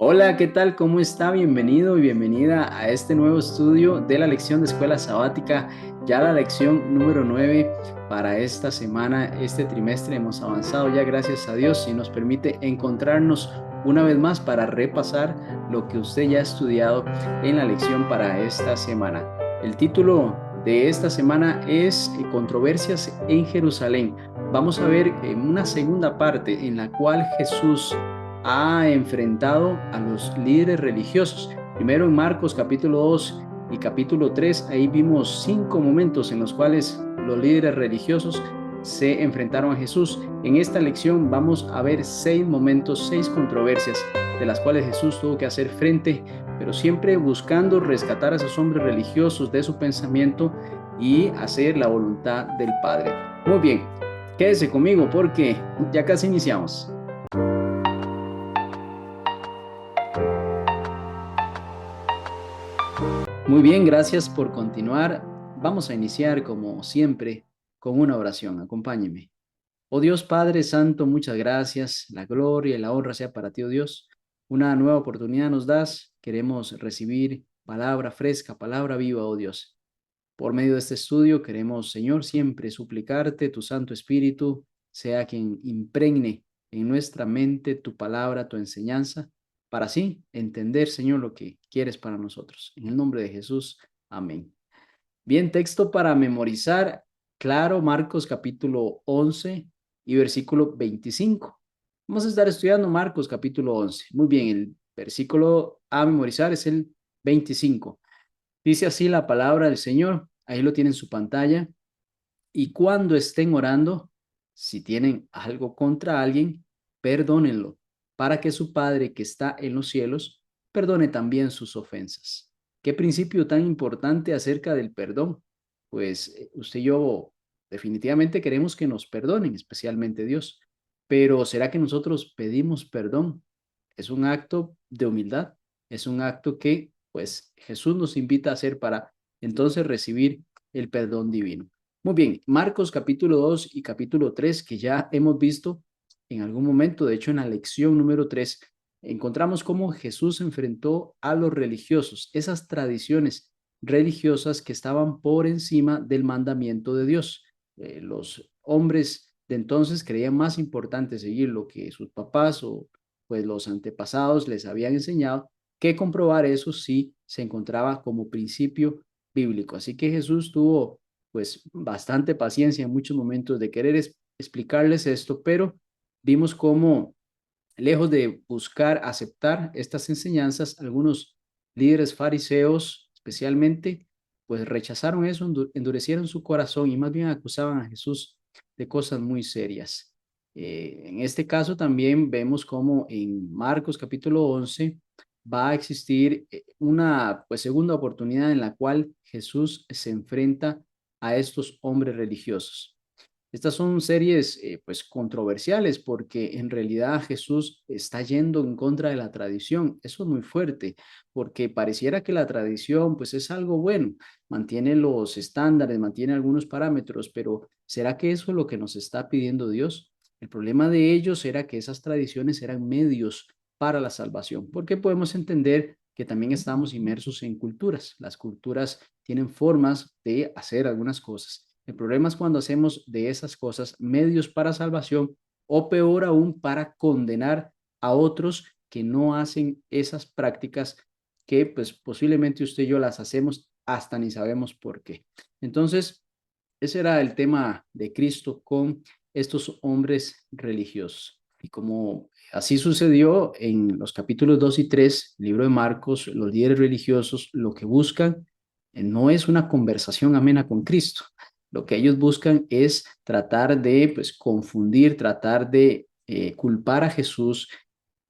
Hola, ¿qué tal? ¿Cómo está? Bienvenido y bienvenida a este nuevo estudio de la lección de escuela sabática, ya la lección número 9 para esta semana, este trimestre. Hemos avanzado ya, gracias a Dios, y nos permite encontrarnos una vez más para repasar lo que usted ya ha estudiado en la lección para esta semana. El título de esta semana es Controversias en Jerusalén. Vamos a ver en una segunda parte en la cual Jesús ha enfrentado a los líderes religiosos. Primero en Marcos capítulo 2 y capítulo 3, ahí vimos 5 momentos en los cuales los líderes religiosos se enfrentaron a Jesús. En esta lección vamos a ver 6 momentos, 6 controversias de las cuales Jesús tuvo que hacer frente, pero siempre buscando rescatar a esos hombres religiosos de su pensamiento y hacer la voluntad del Padre. Muy bien, quédese conmigo porque ya casi iniciamos. Muy bien, gracias por continuar. Vamos a iniciar, como siempre, con una oración. Acompáñeme. Oh Dios Padre Santo, muchas gracias. La gloria y la honra sea para ti, oh Dios. Una nueva oportunidad nos das. Queremos recibir palabra fresca, palabra viva, oh Dios. Por medio de este estudio queremos, Señor, siempre suplicarte, tu Santo Espíritu sea quien impregne en nuestra mente tu palabra, tu enseñanza, para así entender, Señor, lo que quieres para nosotros. En el nombre de Jesús, amén. Bien, texto para memorizar, claro, Marcos capítulo 11 y versículo 25. Vamos a estar estudiando Marcos capítulo 11. Muy bien, el versículo a memorizar es el 25. Dice así la palabra del Señor, ahí lo tienen en su pantalla. Y cuando estén orando, si tienen algo contra alguien, perdónenlo, para que su Padre que está en los cielos perdone también sus ofensas. ¿Qué principio tan importante acerca del perdón? Pues usted y yo definitivamente queremos que nos perdonen, especialmente Dios, pero ¿será que nosotros pedimos perdón? Es un acto de humildad, es un acto que pues Jesús nos invita a hacer para entonces recibir el perdón divino. Muy bien, Marcos capítulo 2 y capítulo 3 que ya hemos visto en algún momento, de hecho en la lección número 3 encontramos cómo Jesús enfrentó a los religiosos, esas tradiciones religiosas que estaban por encima del mandamiento de Dios. Los hombres de entonces creían más importante seguir lo que sus papás o pues los antepasados les habían enseñado que comprobar eso sí se encontraba como principio bíblico. Así que Jesús tuvo pues bastante paciencia en muchos momentos de querer explicarles esto, pero vimos cómo lejos de buscar aceptar estas enseñanzas, algunos líderes fariseos especialmente, pues rechazaron eso, endurecieron su corazón y más bien acusaban a Jesús de cosas muy serias. En este caso también vemos cómo en Marcos capítulo 11 va a existir una pues segunda oportunidad en la cual Jesús se enfrenta a estos hombres religiosos. Estas son series pues controversiales porque en realidad Jesús está yendo en contra de la tradición. Eso es muy fuerte porque pareciera que la tradición pues es algo bueno, mantiene los estándares, mantiene algunos parámetros, pero ¿será que eso es lo que nos está pidiendo Dios? El problema de ellos era que esas tradiciones eran medios para la salvación, porque podemos entender que también estamos inmersos en culturas. Las culturas tienen formas de hacer algunas cosas. El problema es cuando hacemos de esas cosas medios para salvación o peor aún para condenar a otros que no hacen esas prácticas que pues posiblemente usted y yo las hacemos hasta ni sabemos por qué. Entonces, ese era el tema de Cristo con estos hombres religiosos. Y como así sucedió en los capítulos 2 y 3, libro de Marcos, los líderes religiosos lo que buscan no es una conversación amena con Cristo. Lo que ellos buscan es tratar de pues, confundir, tratar de culpar a Jesús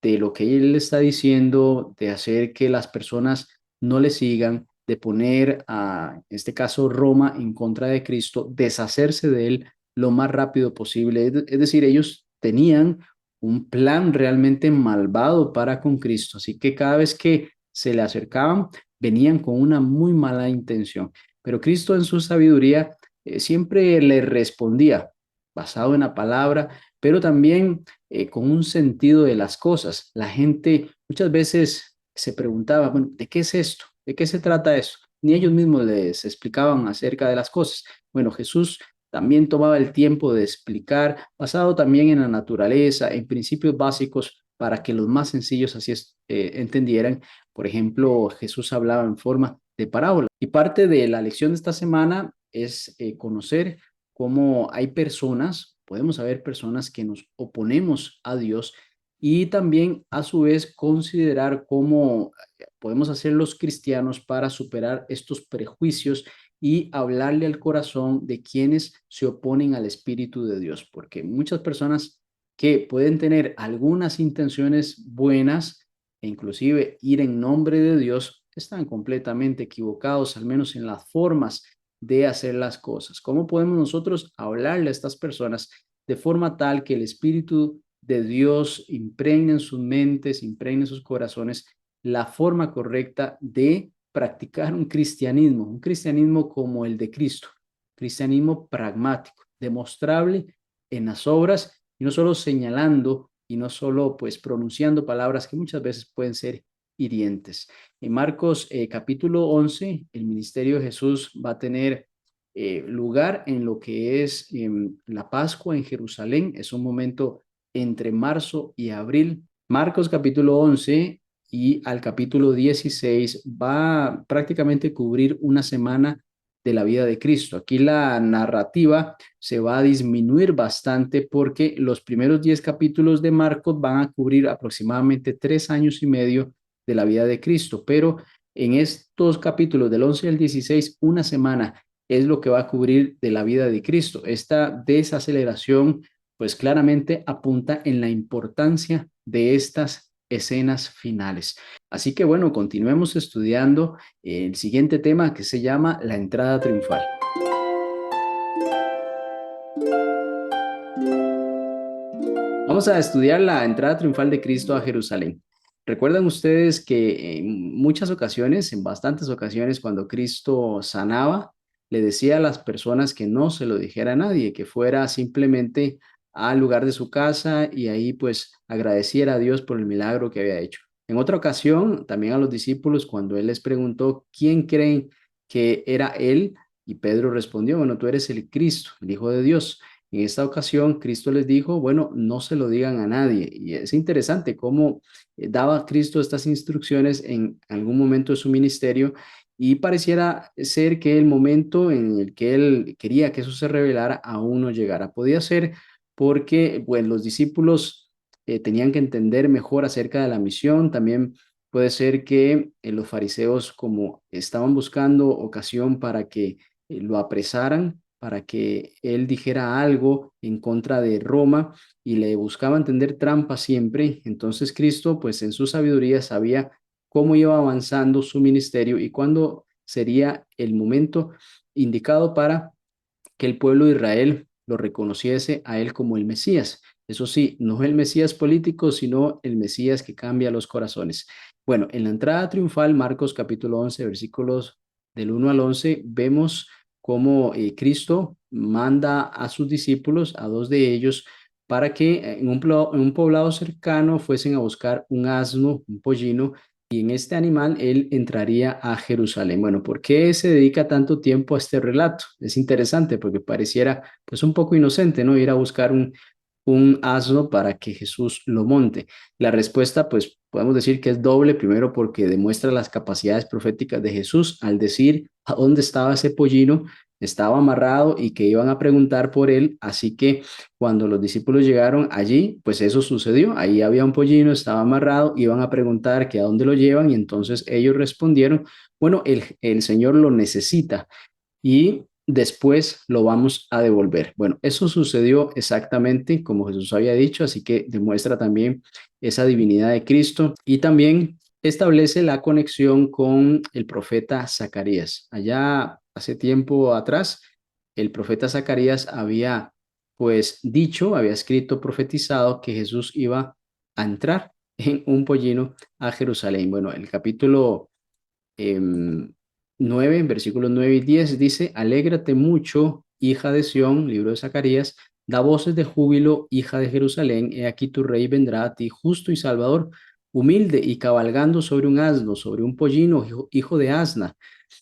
de lo que él está diciendo, de hacer que las personas no le sigan, de poner a, en este caso, Roma en contra de Cristo, deshacerse de él lo más rápido posible. Es decir, ellos tenían un plan realmente malvado para con Cristo, así que cada vez que se le acercaban, venían con una muy mala intención. Pero Cristo en su sabiduría siempre le respondía, basado en la palabra, pero también con un sentido de las cosas. La gente muchas veces se preguntaba, bueno, ¿de qué es esto? ¿De qué se trata eso? Ni ellos mismos les explicaban acerca de las cosas. Bueno, Jesús también tomaba el tiempo de explicar, basado también en la naturaleza, en principios básicos, para que los más sencillos así entendieran. Por ejemplo, Jesús hablaba en forma de parábola. Y parte de la lección de esta semana es conocer cómo hay personas, podemos haber personas que nos oponemos a Dios y también a su vez considerar cómo podemos hacer los cristianos para superar estos prejuicios y hablarle al corazón de quienes se oponen al Espíritu de Dios, porque muchas personas que pueden tener algunas intenciones buenas e inclusive ir en nombre de Dios, están completamente equivocados, al menos en las formas de hacer las cosas. ¿Cómo podemos nosotros hablarle a estas personas de forma tal que el Espíritu de Dios impregne en sus mentes, impregne en sus corazones la forma correcta de practicar un cristianismo como el de Cristo, cristianismo pragmático, demostrable en las obras y no solo señalando y no solo pues pronunciando palabras que muchas veces pueden ser hirientes? En Marcos capítulo 11, el ministerio de Jesús va a tener lugar en lo que es la Pascua en Jerusalén. Es un momento entre marzo y abril. Marcos capítulo 11 y al capítulo 16 va prácticamente a cubrir una semana de la vida de Cristo. Aquí la narrativa se va a disminuir bastante porque los primeros 10 capítulos de Marcos van a cubrir aproximadamente 3 años y medio de la vida de Cristo, pero en estos capítulos del 11 al 16, una semana es lo que va a cubrir de la vida de Cristo. Esta desaceleración pues claramente apunta en la importancia de estas escenas finales. Así que bueno, continuemos estudiando el siguiente tema que se llama la entrada triunfal. Vamos a estudiar la entrada triunfal de Cristo a Jerusalén. Recuerdan ustedes que en muchas ocasiones, en bastantes ocasiones, cuando Cristo sanaba, le decía a las personas que no se lo dijera a nadie, que fuera simplemente al lugar de su casa y ahí pues agradeciera a Dios por el milagro que había hecho. En otra ocasión, también a los discípulos, cuando él les preguntó quién creen que era él, y Pedro respondió, bueno, tú eres el Cristo, el Hijo de Dios. En esta ocasión, Cristo les dijo, bueno, no se lo digan a nadie. Y es interesante cómo daba Cristo estas instrucciones en algún momento de su ministerio y pareciera ser que el momento en el que él quería que eso se revelara aún no llegara. Podía ser porque, bueno, los discípulos tenían que entender mejor acerca de la misión. También puede ser que los fariseos, como estaban buscando ocasión para que lo apresaran, para que él dijera algo en contra de Roma y le buscaba entender trampa siempre. Entonces Cristo, pues en su sabiduría, sabía cómo iba avanzando su ministerio y cuándo sería el momento indicado para que el pueblo de Israel lo reconociese a él como el Mesías. Eso sí, no el Mesías político, sino el Mesías que cambia los corazones. Bueno, en la entrada triunfal, Marcos capítulo 11, versículos del 1 al 11, vemos cómo Cristo manda a sus discípulos, a dos de ellos, para que en un poblado cercano fuesen a buscar un asno, un pollino, y en este animal él entraría a Jerusalén. Bueno, ¿por qué se dedica tanto tiempo a este relato? Es interesante porque pareciera pues un poco inocente, ¿no? Ir a buscar un asno para que Jesús lo monte. La respuesta, pues podemos decir que es doble, primero porque demuestra las capacidades proféticas de Jesús al decir a dónde estaba ese pollino, estaba amarrado y que iban a preguntar por él, así que cuando los discípulos llegaron allí, pues eso sucedió, ahí había un pollino, estaba amarrado, iban a preguntar que a dónde lo llevan y entonces ellos respondieron, bueno, el Señor lo necesita y después lo vamos a devolver. Bueno, eso sucedió exactamente como Jesús había dicho, así que demuestra también esa divinidad de Cristo y también establece la conexión con el profeta Zacarías. Allá hace tiempo atrás, el profeta Zacarías había pues dicho, había escrito, profetizado que Jesús iba a entrar en un pollino a Jerusalén. Bueno, el capítulo 9, en versículos 9 y 10 dice, alégrate mucho, hija de Sión, libro de Zacarías, Da voces de júbilo, hija de Jerusalén, he aquí tu rey vendrá a ti, justo y salvador, humilde y cabalgando sobre un asno, sobre un pollino, hijo de asna.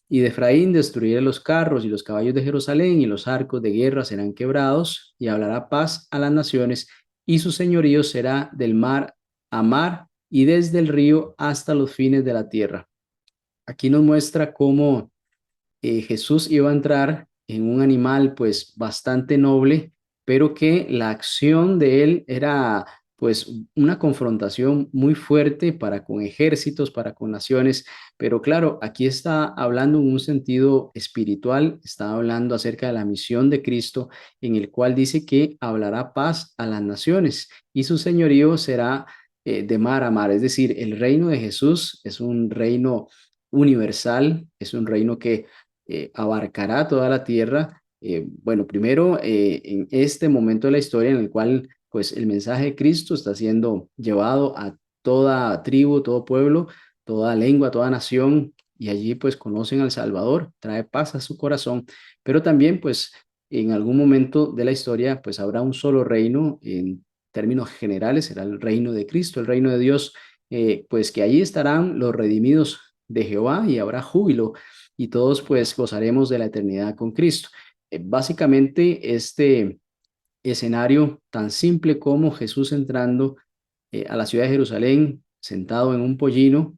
Y de Efraín destruiré los carros y los caballos de Jerusalén, y los arcos de guerra serán quebrados, y hablará paz a las naciones, y su señorío será del mar a mar, y desde el río hasta los fines de la tierra. Aquí nos muestra cómo Jesús iba a entrar en un animal pues bastante noble, pero que la acción de él era pues una confrontación muy fuerte para con ejércitos, para con naciones, pero claro, aquí está hablando en un sentido espiritual, está hablando acerca de la misión de Cristo, en el cual dice que hablará paz a las naciones y su señorío será de mar a mar, es decir, el reino de Jesús es un reino universal, es un reino que abarcará toda la tierra. Bueno, primero, en este momento de la historia en el cual pues el mensaje de Cristo está siendo llevado a toda tribu, todo pueblo, toda lengua, toda nación, y allí pues conocen al Salvador, trae paz a su corazón, pero también pues en algún momento de la historia pues habrá un solo reino, en términos generales será el reino de Cristo, el reino de Dios, pues que allí estarán los redimidos de Jehová y habrá júbilo y todos pues gozaremos de la eternidad con Cristo. Básicamente este escenario tan simple como Jesús entrando a la ciudad de Jerusalén, sentado en un pollino,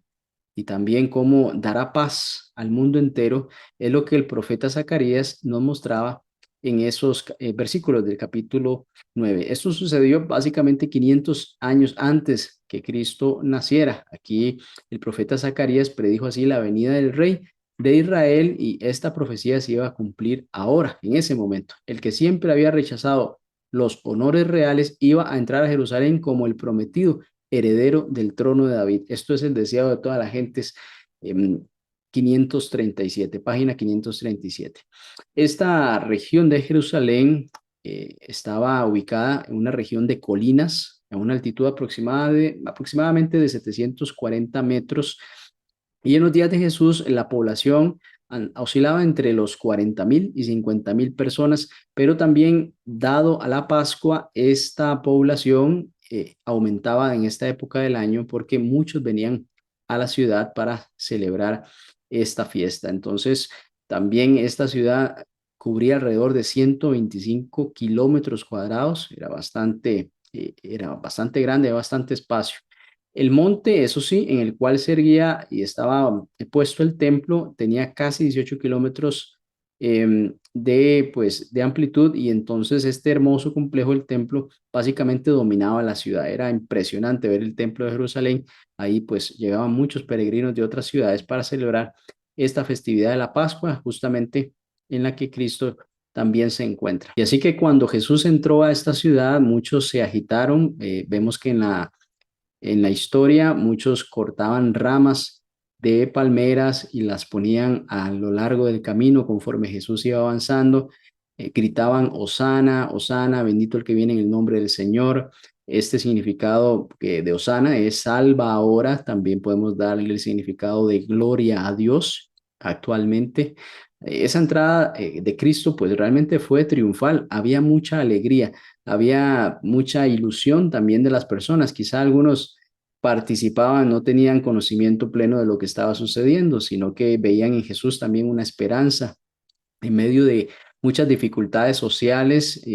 y también cómo dará paz al mundo entero, es lo que el profeta Zacarías nos mostraba en esos versículos del capítulo 9. Esto sucedió básicamente 500 años antes que Cristo naciera. Aquí el profeta Zacarías predijo así la venida del rey de Israel y esta profecía se iba a cumplir ahora, en ese momento. El que siempre había rechazado los honores reales iba a entrar a Jerusalén como el prometido heredero del trono de David. Esto es el deseo de toda la gente. 537, página 537. Esta región de Jerusalén estaba ubicada en una región de colinas, a una altitud aproximadamente de 740 metros. Y en los días de Jesús, la población oscilaba entre los 40.000 y 50.000 personas, pero también dado a la Pascua, esta población aumentaba en esta época del año porque muchos venían a la ciudad para celebrar esta fiesta. Entonces, también esta ciudad cubría alrededor de 125 kilómetros cuadrados, era bastante grande, bastante espacio. El monte, eso sí, en el cual se erguía y estaba puesto el templo, tenía casi 18 kilómetros de amplitud y entonces este hermoso complejo del templo básicamente dominaba la ciudad. Era impresionante ver el templo de Jerusalén. Ahí pues llegaban muchos peregrinos de otras ciudades para celebrar esta festividad de la Pascua, justamente en la que Cristo también se encuentra. Y así que cuando Jesús entró a esta ciudad, muchos se agitaron. Vemos que en la historia, muchos cortaban ramas de palmeras y las ponían a lo largo del camino conforme Jesús iba avanzando. Gritaban, Hosana, Hosana, bendito el que viene en el nombre del Señor. Este significado de Hosana es salva ahora. También podemos darle el significado de gloria a Dios actualmente. Esa entrada de Cristo pues realmente fue triunfal. Había mucha alegría, había mucha ilusión también de las personas. Quizá algunos participaban, no tenían conocimiento pleno de lo que estaba sucediendo, sino que veían en Jesús también una esperanza en medio de muchas dificultades sociales,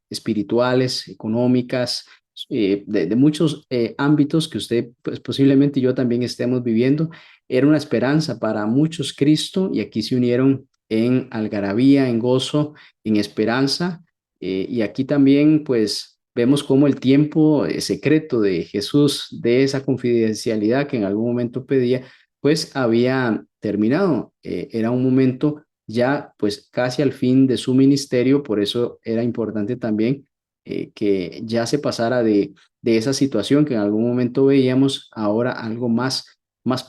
espirituales, económicas, de muchos ámbitos que usted, pues posiblemente yo también estemos viviendo. Era una esperanza para muchos Cristo y aquí se unieron en algarabía, en gozo, en esperanza. Y aquí también, pues, vemos cómo el tiempo secreto de Jesús, de esa confidencialidad que en algún momento pedía, pues había terminado. Era un momento ya pues casi al fin de su ministerio, por eso era importante también que ya se pasara de esa situación que en algún momento veíamos, ahora algo más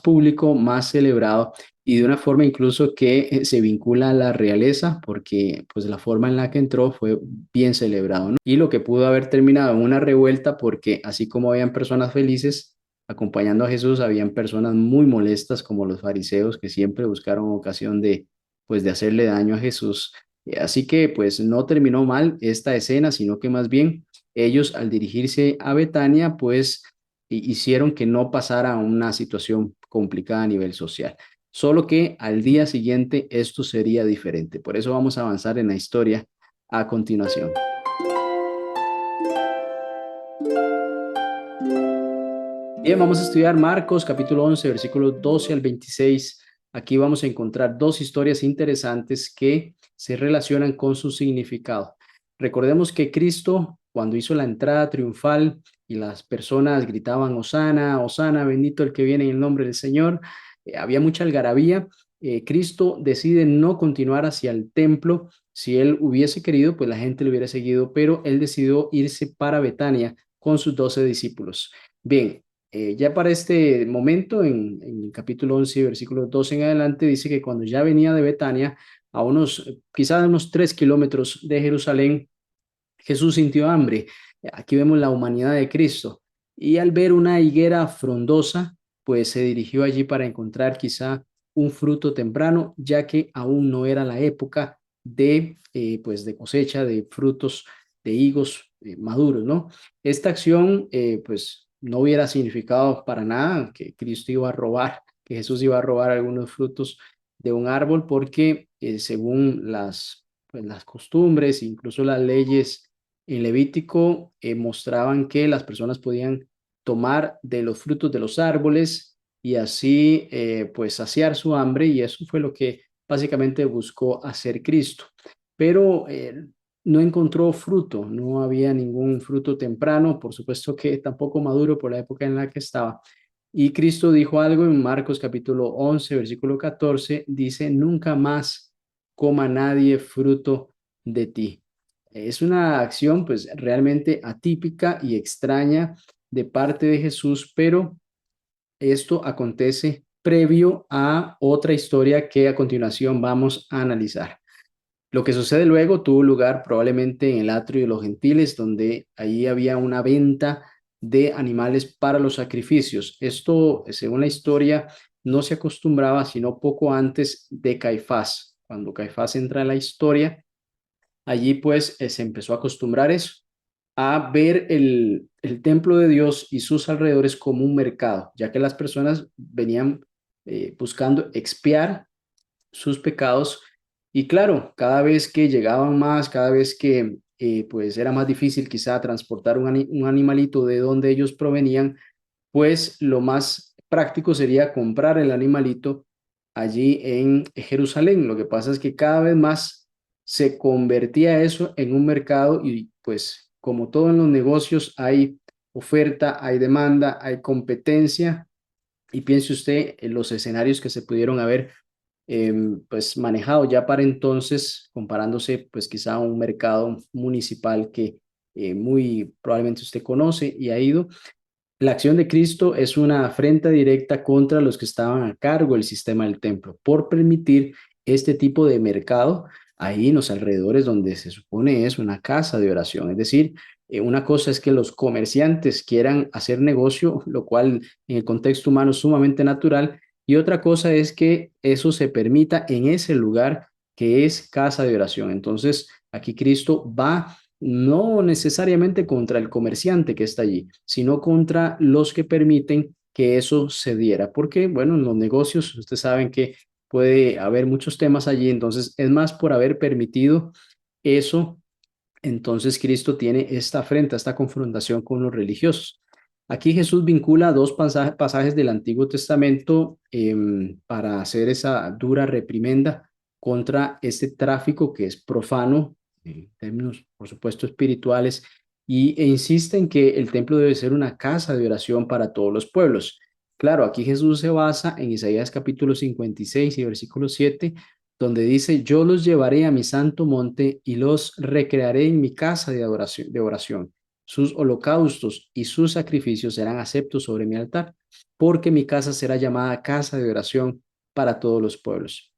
público, más celebrado y de una forma incluso que se vincula a la realeza, porque pues la forma en la que entró fue bien celebrado, ¿no? Y lo que pudo haber terminado en una revuelta, porque así como habían personas felices acompañando a Jesús, habían personas muy molestas como los fariseos que siempre buscaron ocasión de pues de hacerle daño a Jesús. Así que pues no terminó mal esta escena, sino que más bien ellos al dirigirse a Betania, pues hicieron que no pasara una situación complicada a nivel social. Solo que al día siguiente esto sería diferente. Por eso vamos a avanzar en la historia a continuación. Bien, vamos a estudiar Marcos capítulo 11, versículos 12 al 26. Aquí vamos a encontrar dos historias interesantes que se relacionan con su significado. Recordemos que Cristo, cuando hizo la entrada triunfal y las personas gritaban, Hosana, Hosana, bendito el que viene en el nombre del Señor, había mucha algarabía. Cristo decide no continuar hacia el templo. Si él hubiese querido, pues la gente le hubiera seguido, pero él decidió irse para Betania con sus 12 discípulos. Bien, ya para este momento, en el capítulo 11, versículo 12 en adelante, dice que cuando ya venía de Betania, a unos, quizás a unos 3 kilómetros de Jerusalén, Jesús sintió hambre. Aquí vemos la humanidad de Cristo. Y al ver una higuera frondosa, pues se dirigió allí para encontrar quizá un fruto temprano, ya que aún no era la época pues de cosecha de frutos de higos maduros, ¿no? Esta acción, pues no hubiera significado para nada que Cristo iba a robar, que Jesús iba a robar algunos frutos de un árbol, porque según pues, las costumbres, incluso las leyes en Levítico mostraban que las personas podían tomar de los frutos de los árboles y así pues saciar su hambre, y eso fue lo que básicamente buscó hacer Cristo. Pero no encontró fruto, no había ningún fruto temprano, por supuesto que tampoco maduro por la época en la que estaba. Y Cristo dijo algo en Marcos capítulo 11, versículo 14, dice, nunca más coma nadie fruto de ti. Es una acción pues realmente atípica y extraña de parte de Jesús, pero esto acontece previo a otra historia que a continuación vamos a analizar. Lo que sucede luego tuvo lugar probablemente en el atrio de los gentiles, donde ahí había una venta de animales para los sacrificios. Esto, según la historia, no se acostumbraba sino poco antes de Caifás. Cuando Caifás entra a la historia, allí pues se empezó a acostumbrar eso, a ver el templo de Dios y sus alrededores como un mercado, ya que las personas venían buscando expiar sus pecados. Y claro, cada vez que llegaban más, cada vez que pues era más difícil quizá transportar un animalito de donde ellos provenían, pues lo más práctico sería comprar el animalito allí en Jerusalén. Lo que pasa es que cada vez más se convertía eso en un mercado, y pues como todo en los negocios hay oferta, hay demanda, hay competencia, y piense usted en los escenarios que se pudieron haber pues manejado ya para entonces, comparándose pues quizá a un mercado municipal que muy probablemente usted conoce y ha ido. La acción de Cristo es una afrenta directa contra los que estaban a cargo del sistema del templo por permitir este tipo de mercado ahí en los alrededores donde se supone es una casa de oración. Es decir, una cosa es que los comerciantes quieran hacer negocio, lo cual en el contexto humano es sumamente natural, y otra cosa es que eso se permita en ese lugar que es casa de oración. Entonces, aquí Cristo va no necesariamente contra el comerciante que está allí, sino contra los que permiten que eso se diera. Porque, bueno, en los negocios, ustedes saben que puede haber muchos temas allí, entonces es más por haber permitido eso. Entonces Cristo tiene esta afrenta, esta confrontación con los religiosos. Aquí Jesús vincula dos pasajes del Antiguo Testamento para hacer esa dura reprimenda contra este tráfico que es profano, en términos, por supuesto, espirituales, e insiste en que el templo debe ser una casa de oración para todos los pueblos. Claro, aquí Jesús se basa en Isaías capítulo 56 y versículo 7, donde dice, yo los llevaré a mi santo monte y los recrearé en mi casa de adoración, de oración. Sus holocaustos y sus sacrificios serán aceptos sobre mi altar, porque mi casa será llamada casa de oración para todos los pueblos,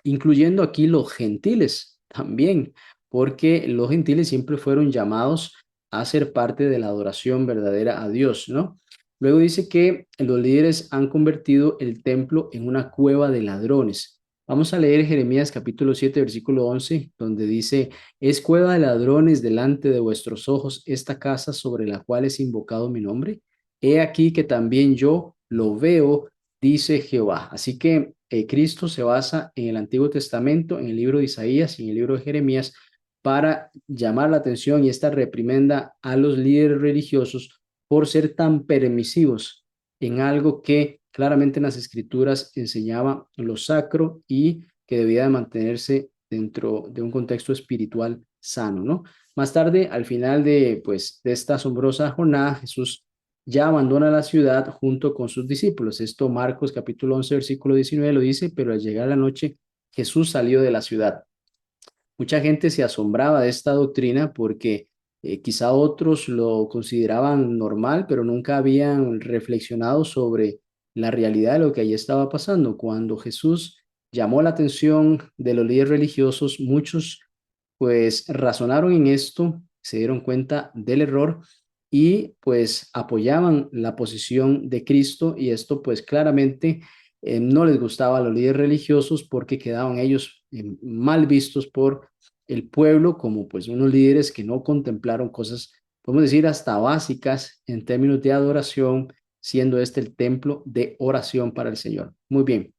incluyendo aquí los gentiles también, porque los gentiles siempre fueron llamados a ser parte de la adoración verdadera a Dios, ¿no? Luego dice que los líderes han convertido el templo en una cueva de ladrones. Vamos a leer Jeremías capítulo 7 versículo 11 donde dice, es cueva de ladrones delante de vuestros ojos esta casa sobre la cual es invocado mi nombre. He aquí que también yo lo veo, dice Jehová. Así que Cristo se basa en el Antiguo Testamento, en el libro de Isaías y en el libro de Jeremías para llamar la atención y esta reprimenda a los líderes religiosos por ser tan permisivos en algo que claramente en las escrituras enseñaba lo sacro y que debía de mantenerse dentro de un contexto espiritual sano, ¿no? Más tarde, al final de esta asombrosa jornada, Jesús ya abandona la ciudad junto con sus discípulos. Esto Marcos capítulo 11 versículo 19 lo dice, pero al llegar la noche, Jesús salió de la ciudad. Mucha gente se asombraba de esta doctrina porque quizá otros lo consideraban normal, pero nunca habían reflexionado sobre la realidad de lo que allí estaba pasando. Cuando Jesús llamó la atención de los líderes religiosos, muchos pues razonaron en esto, se dieron cuenta del error y pues apoyaban la posición de Cristo y esto pues claramente no les gustaba a los líderes religiosos porque quedaban ellos mal vistos por el pueblo como pues unos líderes que no contemplaron cosas, podemos decir, hasta básicas en términos de adoración, siendo este el templo de oración para el Señor. Muy bien,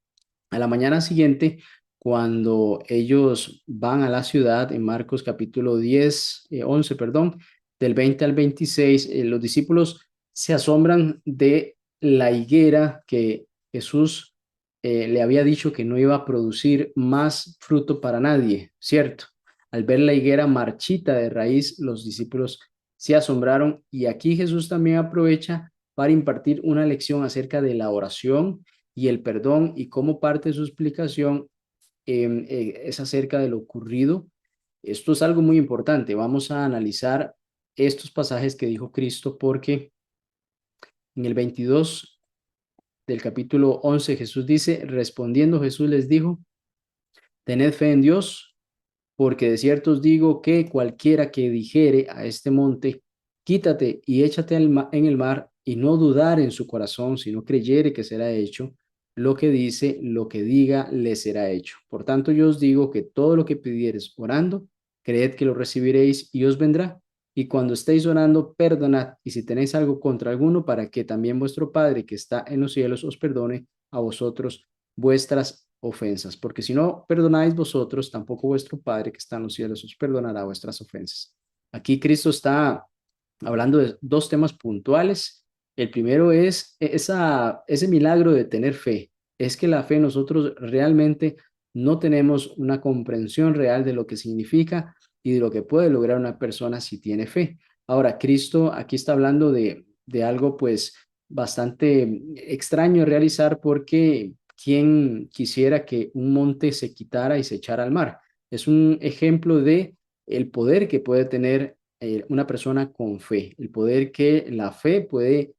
a la mañana siguiente, cuando ellos van a la ciudad, en Marcos capítulo 11, perdón, del 20 al 26, los discípulos se asombran de la higuera que Jesús le había dicho que no iba a producir más fruto para nadie, ¿cierto? Al ver la higuera marchita de raíz, los discípulos se asombraron y aquí Jesús también aprovecha para impartir una lección acerca de la oración y el perdón y como parte de su explicación es acerca de lo ocurrido. Esto es algo muy importante. Vamos a analizar estos pasajes que dijo Cristo porque en el 22 del capítulo 11 Jesús dice, respondiendo Jesús les dijo, tened fe en Dios, porque de cierto os digo que cualquiera que dijere a este monte, quítate y échate en el mar, y no dudar en su corazón, sino creyere que será hecho, lo que dice, lo que diga, le será hecho. Por tanto, yo os digo que todo lo que pidiereis orando, creed que lo recibiréis y os vendrá. Y cuando estéis orando, perdonad, y si tenéis algo contra alguno, para que también vuestro Padre que está en los cielos os perdone a vosotros vuestras ofensas, porque si no perdonáis vosotros, tampoco vuestro Padre que está en los cielos os perdonará vuestras ofensas. Aquí Cristo está hablando de dos temas puntuales. El primero es ese milagro de tener fe. Es que la fe nosotros realmente no tenemos una comprensión real de lo que significa y de lo que puede lograr una persona si tiene fe. Ahora, Cristo aquí está hablando de algo pues bastante extraño de realizar porque ¿quién quisiera que un monte se quitara y se echara al mar? Es un ejemplo de el poder que puede tener una persona con fe, el poder que la fe puede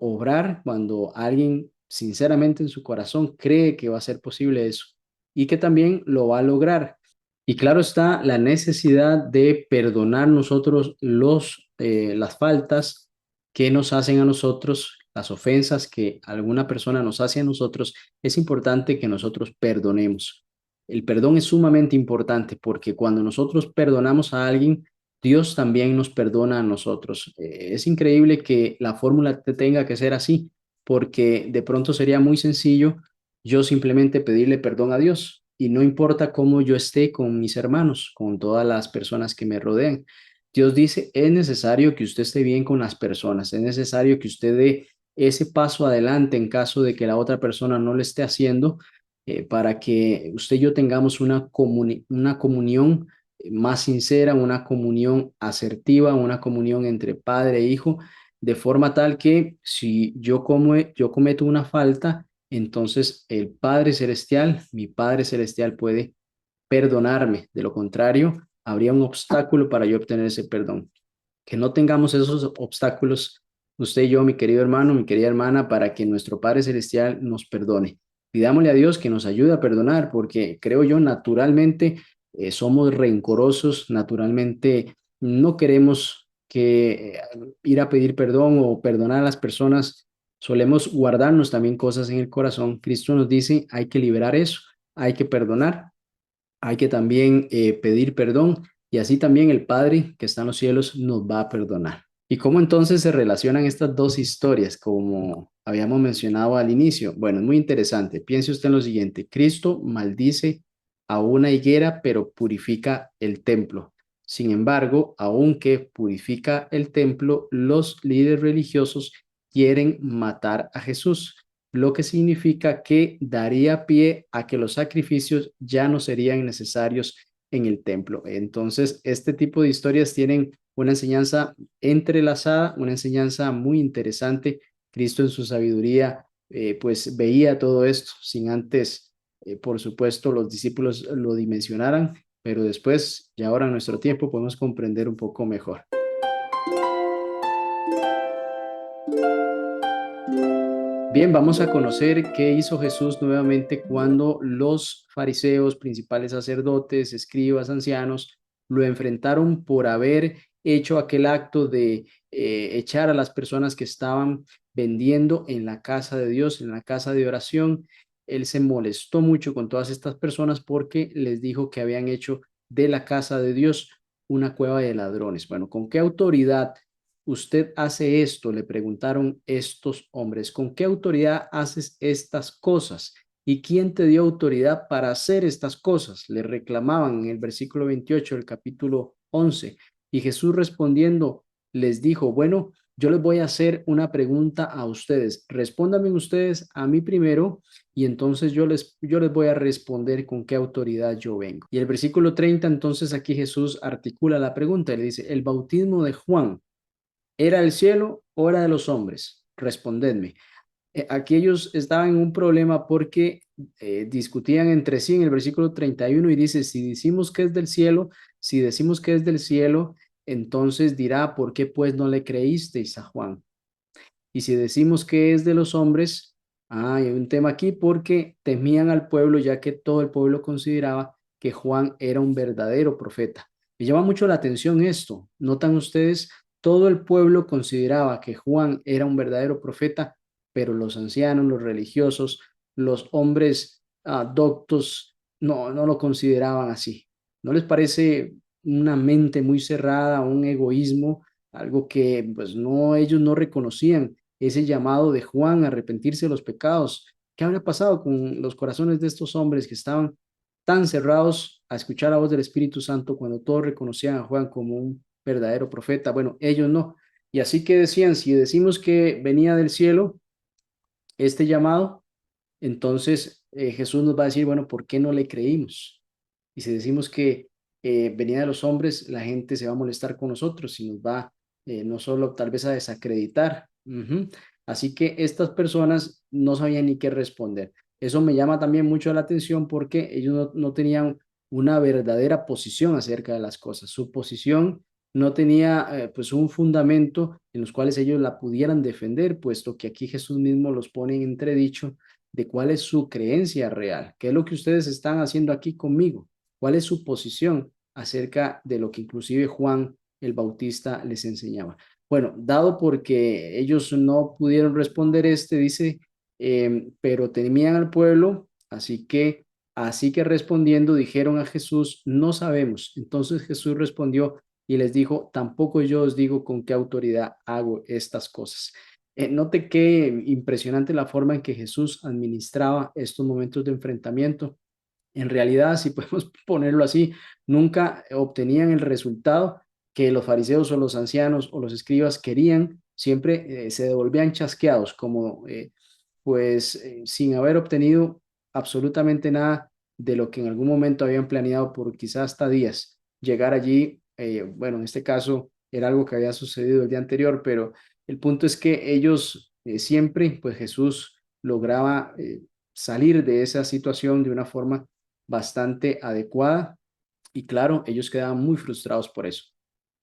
obrar cuando alguien sinceramente en su corazón cree que va a ser posible eso y que también lo va a lograr. Y claro está la necesidad de perdonar nosotros las faltas que nos hacen a nosotros, las ofensas que alguna persona nos hace a nosotros, es importante que nosotros perdonemos. El perdón es sumamente importante porque cuando nosotros perdonamos a alguien, Dios también nos perdona a nosotros. Es increíble que la fórmula tenga que ser así, porque de pronto sería muy sencillo yo simplemente pedirle perdón a Dios y no importa cómo yo esté con mis hermanos, con todas las personas que me rodean. Dios dice, es necesario que usted esté bien con las personas, es necesario que usted dé ese paso adelante en caso de que la otra persona no lo esté haciendo, para que usted y yo tengamos una comunión más sincera, una comunión asertiva, una comunión entre padre e hijo, de forma tal que si yo cometo una falta, entonces el Padre Celestial, mi Padre Celestial puede perdonarme. De lo contrario, habría un obstáculo para yo obtener ese perdón. Que no tengamos esos obstáculos, usted y yo, mi querido hermano, mi querida hermana, para que nuestro Padre Celestial nos perdone. Pidámosle a Dios que nos ayude a perdonar, porque creo yo, naturalmente somos rencorosos, naturalmente no queremos que ir a pedir perdón o perdonar a las personas, solemos guardarnos también cosas en el corazón. Cristo nos dice, hay que liberar eso. hay que perdonar, hay que también pedir perdón y así también el Padre que está en los cielos nos va a perdonar. ¿Y cómo entonces se relacionan estas dos historias, como habíamos mencionado al inicio? Bueno, es muy interesante. Piense usted en lo siguiente. Cristo maldice a una higuera, pero purifica el templo. Sin embargo, aunque purifica el templo, los líderes religiosos quieren matar a Jesús, lo que significa que daría pie a que los sacrificios ya no serían necesarios en el templo. Entonces, este tipo de historias tienen una enseñanza entrelazada, una enseñanza muy interesante. Cristo en su sabiduría, pues veía todo esto sin antes, por supuesto, los discípulos lo dimensionaran, pero después, ya ahora en nuestro tiempo, podemos comprender un poco mejor. Bien, vamos a conocer qué hizo Jesús nuevamente cuando los fariseos, principales sacerdotes, escribas, ancianos, lo enfrentaron por haber hecho aquel acto de echar a las personas que estaban vendiendo en la casa de Dios, en la casa de oración. Él se molestó mucho con todas estas personas porque les dijo que habían hecho de la casa de Dios una cueva de ladrones. Bueno, ¿con qué autoridad usted hace esto? Le preguntaron estos hombres. ¿Con qué autoridad haces estas cosas? ¿Y quién te dio autoridad para hacer estas cosas? Le reclamaban en el versículo 28 del capítulo 11. Y Jesús respondiendo les dijo, bueno, yo les voy a hacer una pregunta a ustedes. Respóndanme ustedes a mí primero y entonces yo les voy a responder con qué autoridad yo vengo. Y el versículo 30, entonces aquí Jesús articula la pregunta y le dice, el bautismo de Juan, ¿era del cielo o era de los hombres? Respondedme. Aquí ellos estaban en un problema porque discutían entre sí en el versículo 31 y dice, si decimos que es del cielo, si decimos que es del cielo, entonces dirá, ¿por qué pues no le creísteis a Juan? Y si decimos que es de los hombres, hay un tema aquí porque temían al pueblo, ya que todo el pueblo consideraba que Juan era un verdadero profeta. Me llama mucho la atención esto. ¿Notan ustedes? Todo el pueblo consideraba que Juan era un verdadero profeta, pero los ancianos, los religiosos, los hombres doctos no lo consideraban así. ¿No les parece una mente muy cerrada, un egoísmo, algo que pues no, ellos no reconocían ese llamado de Juan a arrepentirse de los pecados? ¿Qué habría pasado con los corazones de estos hombres que estaban tan cerrados a escuchar la voz del Espíritu Santo cuando todos reconocían a Juan como un verdadero profeta? Bueno, ellos no. Y así que decían, si decimos que venía del cielo este llamado, entonces Jesús nos va a decir, bueno, ¿por qué no le creímos? Y si decimos que venía de los hombres, la gente se va a molestar con nosotros y nos va no solo tal vez a desacreditar. Ujú. Así que estas personas no sabían ni qué responder. Eso me llama también mucho la atención porque ellos no tenían una verdadera posición acerca de las cosas. Su posición no tenía pues un fundamento en los cuales ellos la pudieran defender, puesto que aquí Jesús mismo los pone en entredicho de cuál es su creencia real, qué es lo que ustedes están haciendo aquí conmigo, cuál es su posición acerca de lo que inclusive Juan el Bautista les enseñaba. Bueno, dado porque ellos no pudieron responder dice, pero temían al pueblo, así que respondiendo dijeron a Jesús, no sabemos. Entonces Jesús respondió y les dijo, tampoco yo os digo con qué autoridad hago estas cosas. Note qué impresionante la forma en que Jesús administraba estos momentos de enfrentamiento. En realidad, si podemos ponerlo así, nunca obtenían el resultado que los fariseos o los ancianos o los escribas querían, siempre se devolvían chasqueados, como sin haber obtenido absolutamente nada de lo que en algún momento habían planeado por quizás hasta días. Llegar allí, bueno, en este caso era algo que había sucedido el día anterior, pero el punto es que ellos siempre, pues Jesús lograba salir de esa situación de una forma bastante adecuada y claro, ellos quedaban muy frustrados por eso.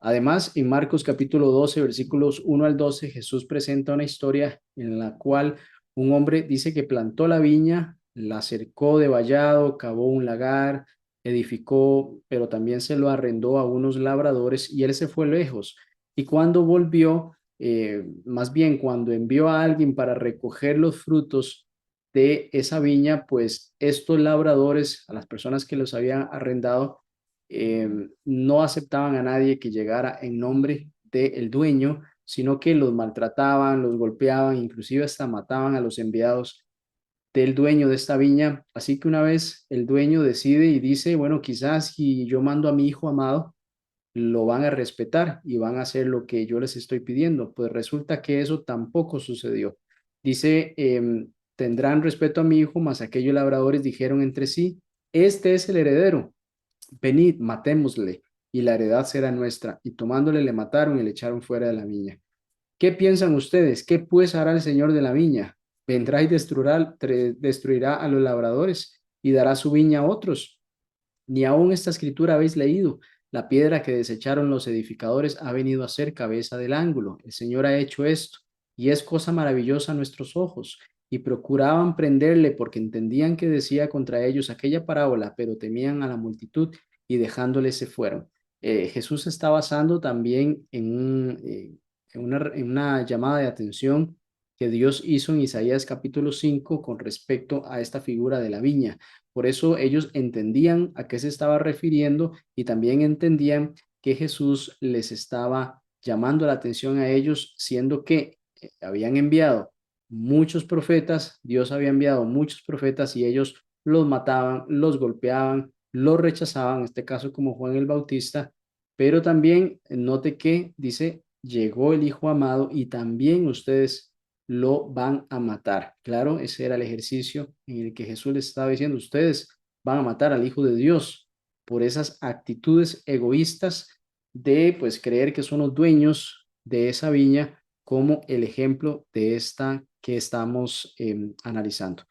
Además, en Marcos capítulo 12, versículos 1 al 12, Jesús presenta una historia en la cual un hombre dice que plantó la viña, la cercó de vallado, cavó un lagar, edificó, pero también se lo arrendó a unos labradores y él se fue lejos. Y cuando volvió, más bien cuando envió a alguien para recoger los frutos, de esa viña, pues estos labradores, a las personas que los habían arrendado, no aceptaban a nadie que llegara en nombre del dueño, sino que los maltrataban, los golpeaban, inclusive hasta mataban a los enviados del dueño de esta viña. Así que una vez el dueño decide y dice, bueno, quizás si yo mando a mi hijo amado, lo van a respetar y van a hacer lo que yo les estoy pidiendo. Pues resulta que eso tampoco sucedió. Dice, tendrán respeto a mi hijo, mas aquellos labradores dijeron entre sí, este es el heredero, venid, matémosle, y la heredad será nuestra. Y tomándole le mataron y le echaron fuera de la viña. ¿Qué piensan ustedes? ¿Qué pues hará el señor de la viña? Vendrá y destruirá a los labradores y dará su viña a otros. Ni aún esta escritura habéis leído. La piedra que desecharon los edificadores ha venido a ser cabeza del ángulo. El Señor ha hecho esto y es cosa maravillosa a nuestros ojos. Y procuraban prenderle porque entendían que decía contra ellos aquella parábola, pero temían a la multitud y dejándole se fueron. Jesús está basando también en una llamada de atención que Dios hizo en Isaías capítulo 5 con respecto a esta figura de la viña. Por eso ellos entendían a qué se estaba refiriendo y también entendían que Jesús les estaba llamando la atención a ellos, siendo que habían enviado muchos profetas, Dios había enviado muchos profetas y ellos los mataban, los golpeaban, los rechazaban, en este caso como Juan el Bautista, pero también note que dice, llegó el Hijo amado y también ustedes lo van a matar. Claro, ese era el ejercicio en el que Jesús les estaba diciendo, ustedes van a matar al Hijo de Dios por esas actitudes egoístas de pues creer que son los dueños de esa viña, como el ejemplo de esta que estamos analizando.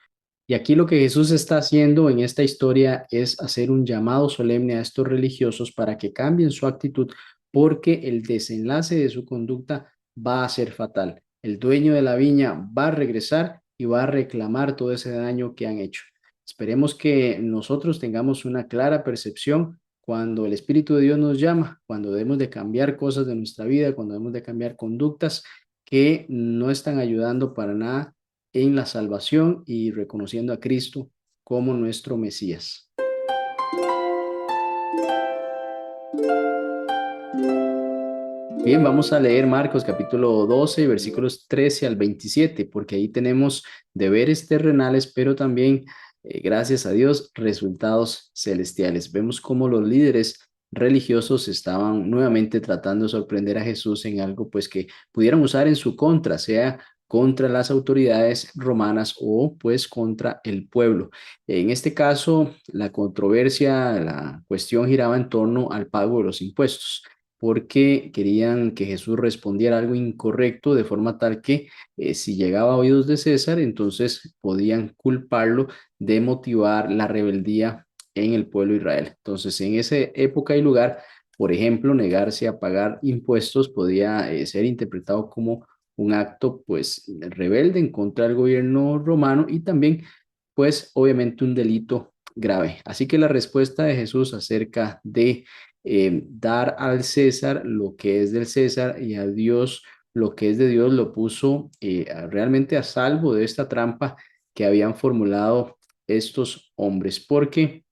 Y aquí lo que Jesús está haciendo en esta historia es hacer un llamado solemne a estos religiosos para que cambien su actitud, porque el desenlace de su conducta va a ser fatal. El dueño de la viña va a regresar y va a reclamar todo ese daño que han hecho. Esperemos que nosotros tengamos una clara percepción cuando el Espíritu de Dios nos llama, cuando debemos de cambiar cosas de nuestra vida, cuando debemos de cambiar conductas que no están ayudando para nada en la salvación y reconociendo a Cristo como nuestro Mesías. Bien, vamos a leer Marcos capítulo 12, versículos 13 al 27, porque ahí tenemos deberes terrenales, pero también, gracias a Dios, resultados celestiales. Vemos cómo los líderes religiosos estaban nuevamente tratando de sorprender a Jesús en algo pues que pudieran usar en su contra, sea contra las autoridades romanas o pues contra el pueblo. En este caso, la controversia, la cuestión giraba en torno al pago de los impuestos porque querían que Jesús respondiera algo incorrecto de forma tal que si llegaba a oídos de César, entonces podían culparlo de motivar la rebeldía en el pueblo de Israel. Entonces, en esa época y lugar, por ejemplo, negarse a pagar impuestos podía ser interpretado como un acto, pues, rebelde en contra del gobierno romano y también, pues, obviamente un delito grave. Así que la respuesta de Jesús acerca de dar al César lo que es del César y a Dios lo que es de Dios, lo puso realmente a salvo de esta trampa que habían formulado estos hombres, porque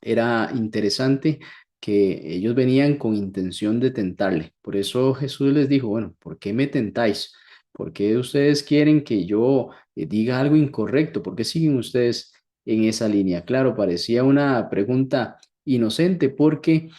era interesante que ellos venían con intención de tentarle. Por eso Jesús les dijo, bueno, ¿por qué me tentáis? ¿Por qué ustedes quieren que yo diga algo incorrecto? ¿Por qué siguen ustedes en esa línea? Claro, parecía una pregunta inocente porque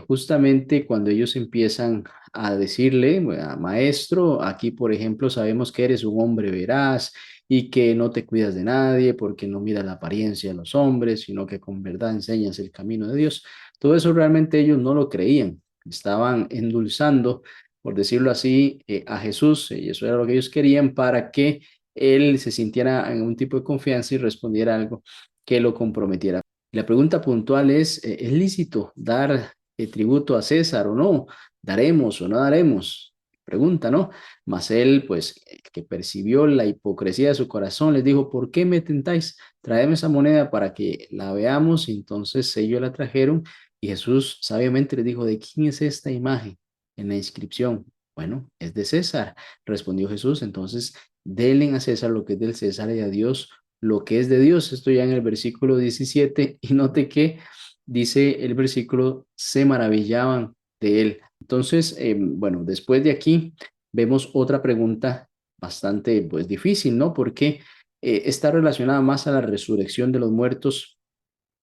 justamente cuando ellos empiezan a decirle, "Bueno, maestro, aquí por ejemplo sabemos que eres un hombre veraz y que no te cuidas de nadie porque no miras la apariencia de los hombres, sino que con verdad enseñas el camino de Dios". Todo eso realmente ellos no lo creían, estaban endulzando, por decirlo así, a Jesús, y eso era lo que ellos querían para que él se sintiera en un tipo de confianza y respondiera algo que lo comprometiera. La pregunta puntual ¿es lícito dar tributo a César o no? ¿Daremos o no daremos? Pregunta, ¿no? Mas él, pues, que percibió la hipocresía de su corazón, les dijo, ¿por qué me tentáis? Traedme esa moneda para que la veamos. Y entonces ellos la trajeron y Jesús sabiamente les dijo, ¿de quién es esta imagen en la inscripción? Bueno, es de César, respondió Jesús. Entonces, denle a César lo que es del César y a Dios lo que es de Dios. Esto ya en el versículo 17, y note que dice el versículo, se maravillaban de él. Entonces, bueno, después de aquí vemos otra pregunta bastante pues difícil, ¿no? Porque está relacionada más a la resurrección de los muertos.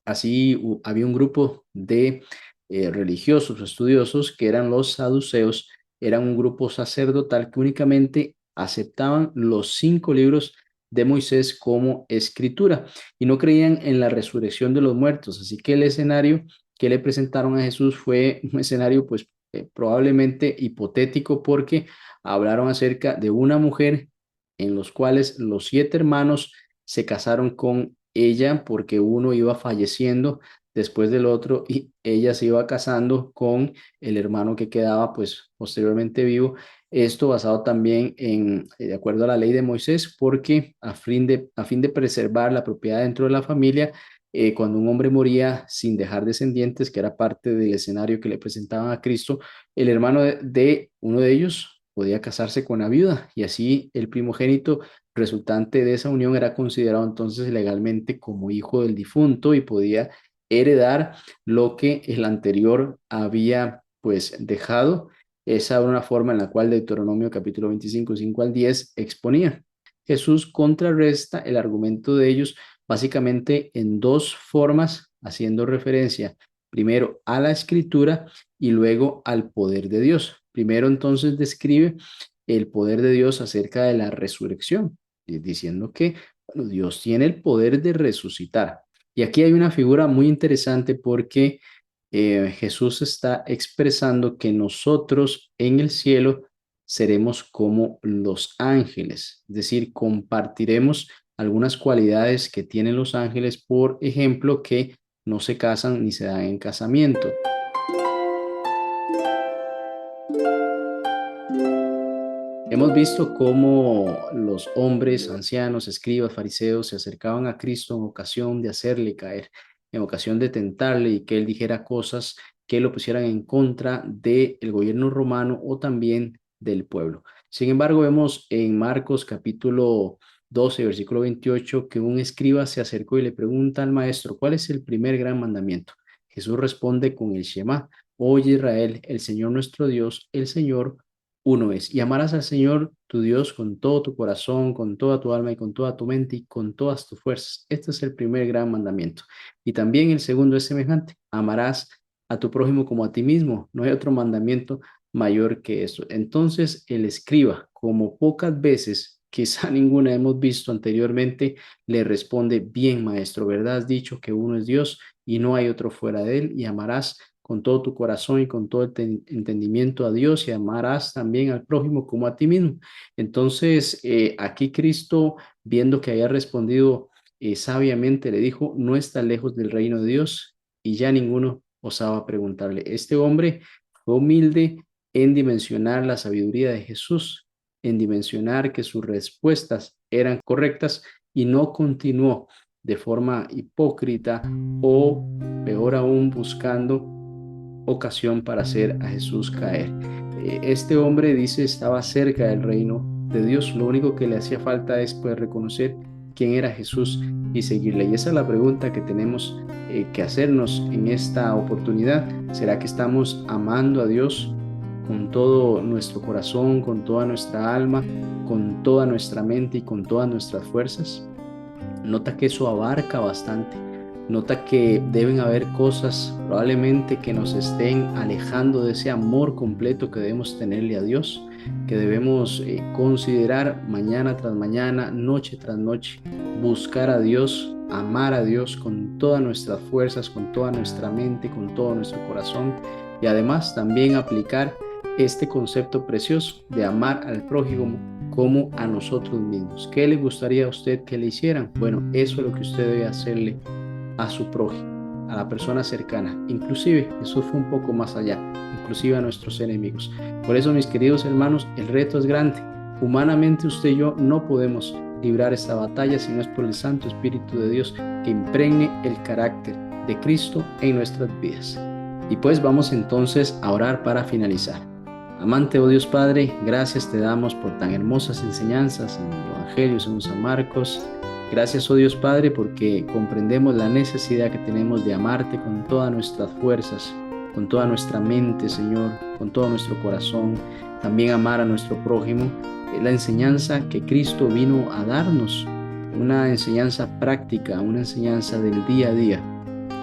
Así había un grupo de religiosos, estudiosos, que eran los saduceos. Eran un grupo sacerdotal que únicamente aceptaban los 5 libros de Moisés como escritura y no creían en la resurrección de los muertos. Así que el escenario que le presentaron a Jesús fue un escenario pues probablemente hipotético, porque hablaron acerca de una mujer en los cuales los 7 hermanos se casaron con ella porque uno iba falleciendo después del otro y ella se iba casando con el hermano que quedaba pues posteriormente vivo. Esto basado también de acuerdo a la ley de Moisés, porque a fin de preservar la propiedad dentro de la familia, cuando un hombre moría sin dejar descendientes, que era parte del escenario que le presentaban a Cristo, el hermano de uno de ellos podía casarse con la viuda, y así el primogénito resultante de esa unión era considerado entonces legalmente como hijo del difunto y podía heredar lo que el anterior había pues dejado. Esa era una forma en la cual Deuteronomio capítulo 25, 5 al 10 exponía. Jesús contrarresta el argumento de ellos básicamente en 2 formas, haciendo referencia primero a la escritura y luego al poder de Dios. Primero entonces describe el poder de Dios acerca de la resurrección, diciendo que bueno, Dios tiene el poder de resucitar. Y aquí hay una figura muy interesante, porque Jesús está expresando que nosotros en el cielo seremos como los ángeles, es decir, compartiremos algunas cualidades que tienen los ángeles, por ejemplo, que no se casan ni se dan en casamiento. Hemos visto cómo los hombres, ancianos, escribas, fariseos se acercaban a Cristo en ocasión de hacerle caer, en ocasión de tentarle y que él dijera cosas que lo pusieran en contra del gobierno romano o también del pueblo. Sin embargo, vemos en Marcos capítulo 12, versículo 28, que un escriba se acercó y le pregunta al maestro, ¿cuál es el primer gran mandamiento? Jesús responde con el Shema: Oye Israel, el Señor nuestro Dios, el Señor uno es, y amarás al Señor tu Dios con todo tu corazón, con toda tu alma y con toda tu mente y con todas tus fuerzas. Este es el primer gran mandamiento. Y también el segundo es semejante: amarás a tu prójimo como a ti mismo. No hay otro mandamiento mayor que eso. Entonces el escriba, como pocas veces, quizá ninguna hemos visto anteriormente, le responde: bien, maestro, ¿verdad? Has dicho que uno es Dios y no hay otro fuera de él, y amarás con todo tu corazón y con todo el entendimiento a Dios, y amarás también al prójimo como a ti mismo. Entonces, aquí Cristo, viendo que había respondido sabiamente, le dijo: no está lejos del reino de Dios. Y ya ninguno osaba preguntarle. Este hombre fue humilde en dimensionar la sabiduría de Jesús, en dimensionar que sus respuestas eran correctas, y no continuó de forma hipócrita o peor aún buscando ocasión para hacer a Jesús caer. Este hombre, dice, estaba cerca del reino de Dios. Lo único que le hacía falta es pues reconocer quién era Jesús y seguirle. Y esa es la pregunta que tenemos que hacernos en esta oportunidad. ¿Será que estamos amando a Dios con todo nuestro corazón, con toda nuestra alma, con toda nuestra mente y con todas nuestras fuerzas? Nota que eso abarca bastante. Nota que deben haber cosas probablemente que nos estén alejando de ese amor completo que debemos tenerle a Dios, que debemos considerar mañana tras mañana, noche tras noche, buscar a Dios, amar a Dios con todas nuestras fuerzas, con toda nuestra mente, con todo nuestro corazón, y además también aplicar este concepto precioso de amar al prójimo como a nosotros mismos. ¿Qué le gustaría a usted que le hicieran? Bueno, eso es lo que usted debe hacerle a su prójimo, a la persona cercana. Inclusive Jesús fue un poco más allá, inclusive a nuestros enemigos. Por eso, mis queridos hermanos, el reto es grande. Humanamente usted y yo no podemos librar esta batalla si no es por el Santo Espíritu de Dios que impregne el carácter de Cristo en nuestras vidas. Y pues vamos entonces a orar para finalizar. Amante, oh Dios Padre, gracias te damos por tan hermosas enseñanzas en el Evangelio según San Marcos. Gracias, oh Dios Padre, porque comprendemos la necesidad que tenemos de amarte con todas nuestras fuerzas, con toda nuestra mente, Señor, con todo nuestro corazón. También amar a nuestro prójimo. Es la enseñanza que Cristo vino a darnos, una enseñanza práctica, una enseñanza del día a día,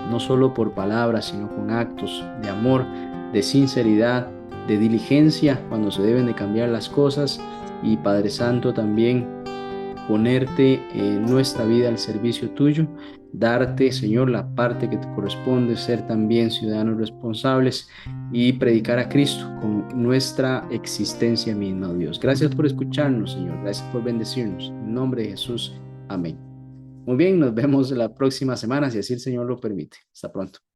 no solo por palabras, sino con actos de amor, de sinceridad, de diligencia, cuando se deben de cambiar las cosas. Y Padre Santo, también ponerte nuestra vida al servicio tuyo, darte, Señor, la parte que te corresponde, ser también ciudadanos responsables y predicar a Cristo con nuestra existencia misma, oh Dios. Gracias por escucharnos, Señor. Gracias por bendecirnos. En nombre de Jesús. Amén. Muy bien, nos vemos la próxima semana, si así el Señor lo permite. Hasta pronto.